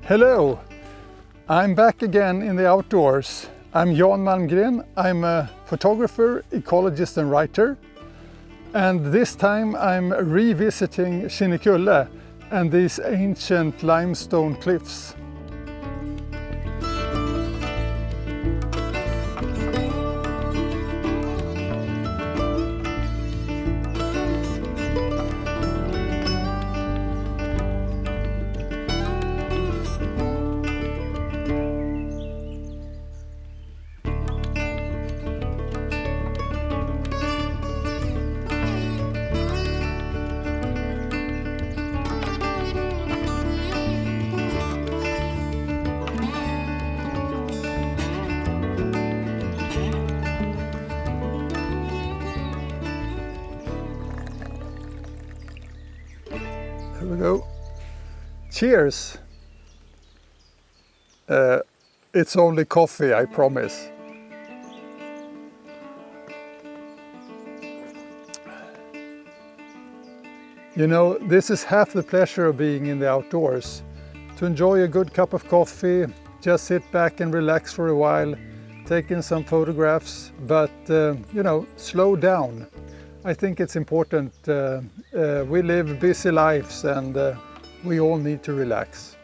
Hello, I'm back again in the outdoors. I'm Jan Malmgren. I'm a photographer, ecologist and writer. And this time I'm revisiting Kinnekulle and these ancient limestone cliffs. Here we go. Cheers! It's only coffee, I promise. You know, this is half the pleasure of being in the outdoors. To enjoy a good cup of coffee, just sit back and relax for a while, take in some photographs, but you know, slow down. I think it's important. We live busy lives and we all need to relax.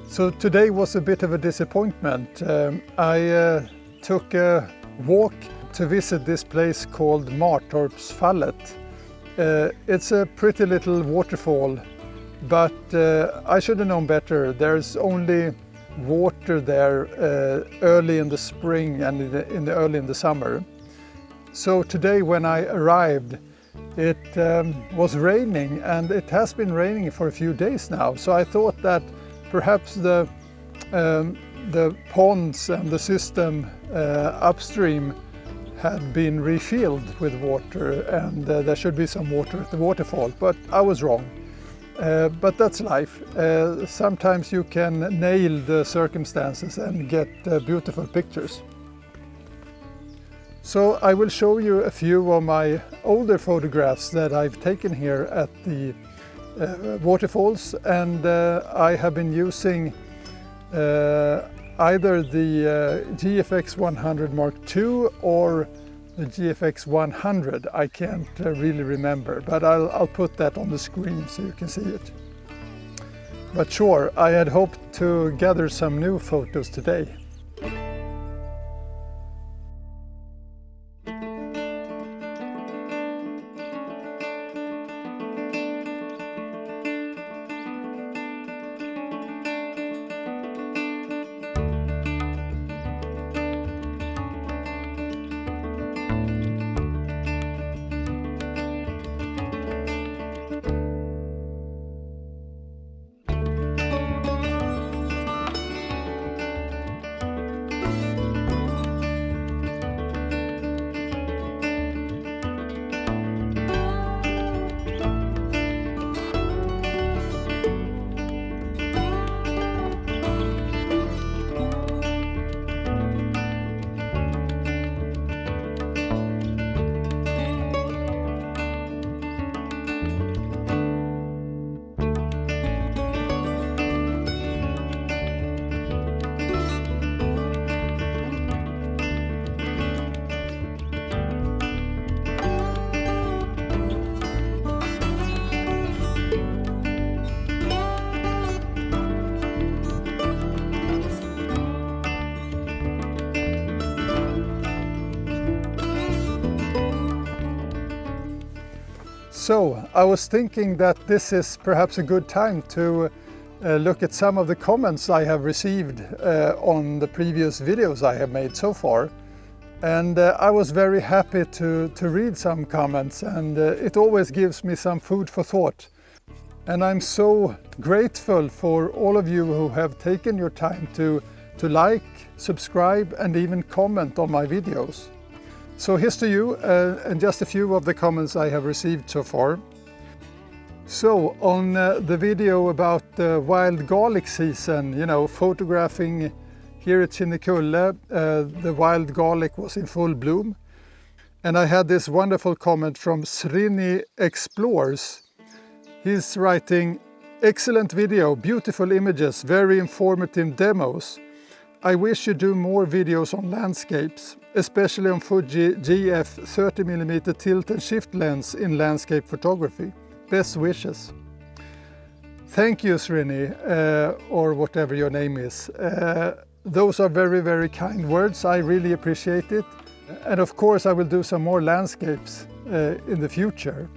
So today was a bit of a disappointment. I took a walk to visit this place called Martorpsfallet. It's a pretty little waterfall, but I should have known better. There's only water there early in the spring and early in the summer. So today when I arrived, it was raining, and it has been raining for a few days now. So I thought that perhaps the ponds and the system upstream had been refilled with water, and there should be some water at the waterfall, but I was wrong. But that's life. Sometimes you can nail the circumstances and get beautiful pictures. So I will show you a few of my older photographs that I've taken here at the waterfalls, and I have been using either the GFX 100 Mark II or the GFX 100. I can't really remember, but I'll put that on the screen so you can see it. But sure, I had hoped to gather some new photos today. So I was thinking that this is perhaps a good time to look at some of the comments I have received on the previous videos I have made so far. And I was very happy to read some comments, and it always gives me some food for thought. And I'm so grateful for all of you who have taken your time to like, subscribe and even comment on my videos. So here's to you and just a few of the comments I have received so far. So on the video about the wild garlic season, you know, photographing here at Kinnekulle, the wild garlic was in full bloom. And I had this wonderful comment from Srini Explores. He's writing, Excellent video, beautiful images, very informative demos. I wish you do more videos on landscapes, especially on Fuji GF 30mm tilt and shift lens in landscape photography. Best wishes. Thank you, Srini, or whatever your name is. Those are very, very kind words. I really appreciate it. And of course, I will do some more landscapes in the future.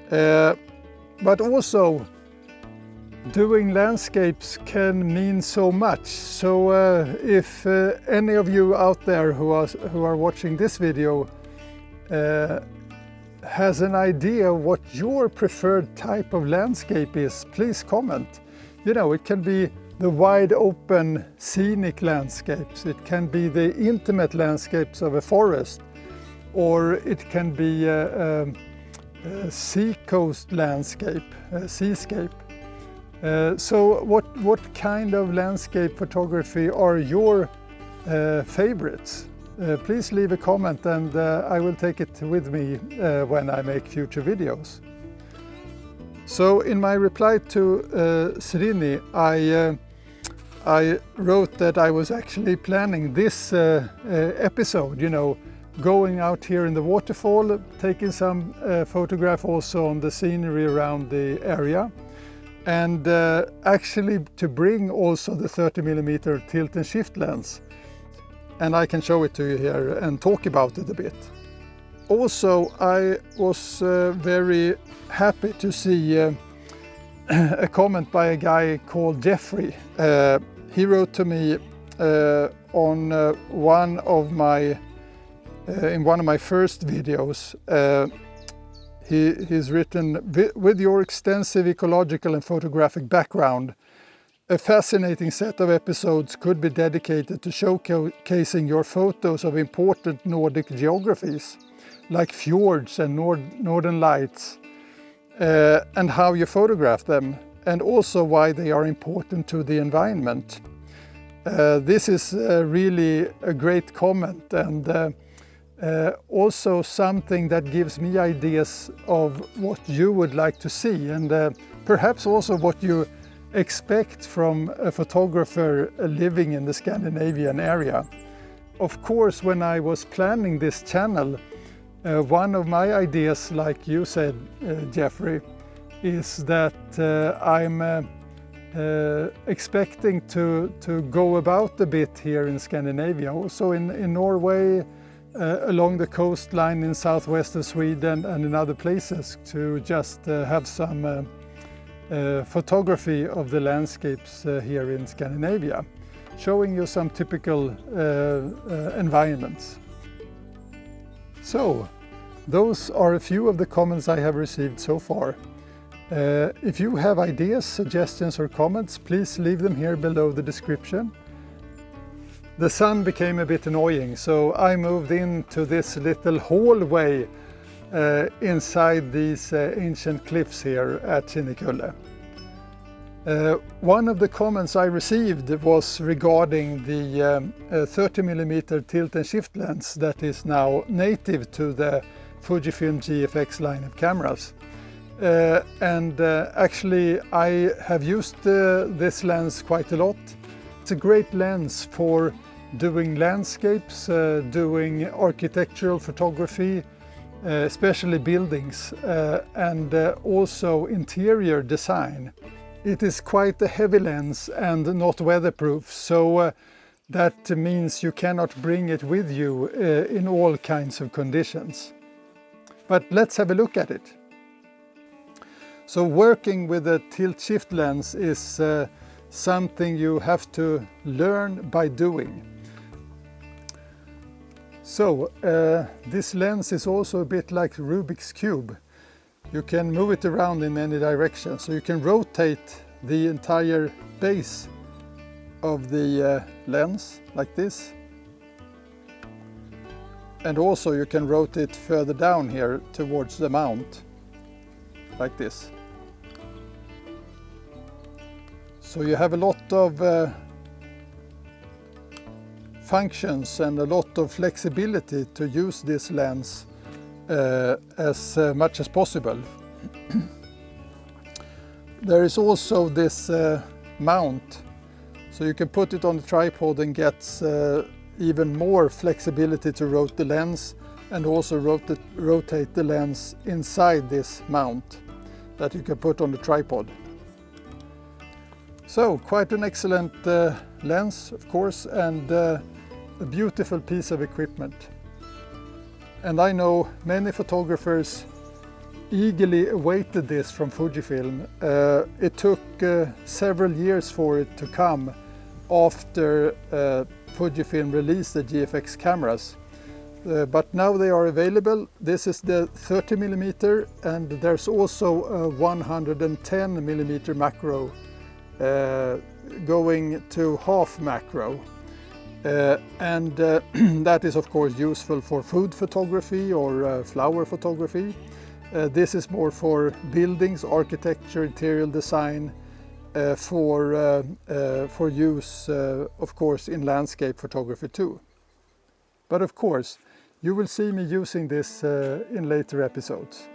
But also, doing landscapes can mean so much. So if any of you out there who are watching this video has an idea what your preferred type of landscape is, please comment. You know, it can be the wide open scenic landscapes, it can be the intimate landscapes of a forest, or it can be a seacoast landscape, a seascape. So what kind of landscape photography are your favorites? Please leave a comment and I will take it with me when I make future videos. So in my reply to Srini, I wrote that I was actually planning this episode, you know, going out here in the waterfall, taking some photograph also on the scenery around the area, and actually to bring also the 30mm tilt and shift lens. And I can show it to you here and talk about it a bit. Also, I was very happy to see a comment by a guy called Jeffrey. He wrote to me on one of my first videos. He's written, with your extensive ecological and photographic background, a fascinating set of episodes could be dedicated to showcasing your photos of important Nordic geographies, like fjords and northern lights, and how you photograph them, and also why they are important to the environment. This is really a great comment, and also something that gives me ideas of what you would like to see, and perhaps also what you expect from a photographer living in the Scandinavian area. Of course, when I was planning this channel, one of my ideas, like you said, Jeffrey, is that I'm expecting to go about a bit here in Scandinavia, also in Norway, along the coastline in southwest of Sweden and in other places, to just have some photography of the landscapes here in Scandinavia, showing you some typical environments. So, those are a few of the comments I have received so far. If you have ideas, suggestions or comments, please leave them here below the description. The sun became a bit annoying, so I moved into this little hallway inside these ancient cliffs here at Kinnekulle. One of the comments I received was regarding the 30mm tilt and shift lens that is now native to the Fujifilm GFX line of cameras. Actually I have used this lens quite a lot. It's a great lens for doing landscapes, doing architectural photography, especially buildings, and also interior design. It is quite a heavy lens and not weatherproof, so that means you cannot bring it with you in all kinds of conditions. But let's have a look at it. So working with a tilt-shift lens is something you have to learn by doing. So this lens is also a bit like Rubik's Cube. You can move it around in any direction, so you can rotate the entire base of the lens like this. And also you can rotate it further down here towards the mount, like this. So you have a lot of functions and a lot of flexibility to use this lens as much as possible. There is also this mount, so you can put it on the tripod and get even more flexibility to rotate the lens, and also rotate the lens inside this mount that you can put on the tripod. So quite an excellent lens, of course, and a beautiful piece of equipment. And I know many photographers eagerly awaited this from Fujifilm. It took several years for it to come after Fujifilm released the GFX cameras. But now they are available. This is the 30mm, and there's also a 110mm macro going to half macro. That is of course useful for food photography or flower photography. This is more for buildings, architecture, interior design, for use of course in landscape photography too. But of course you will see me using this in later episodes.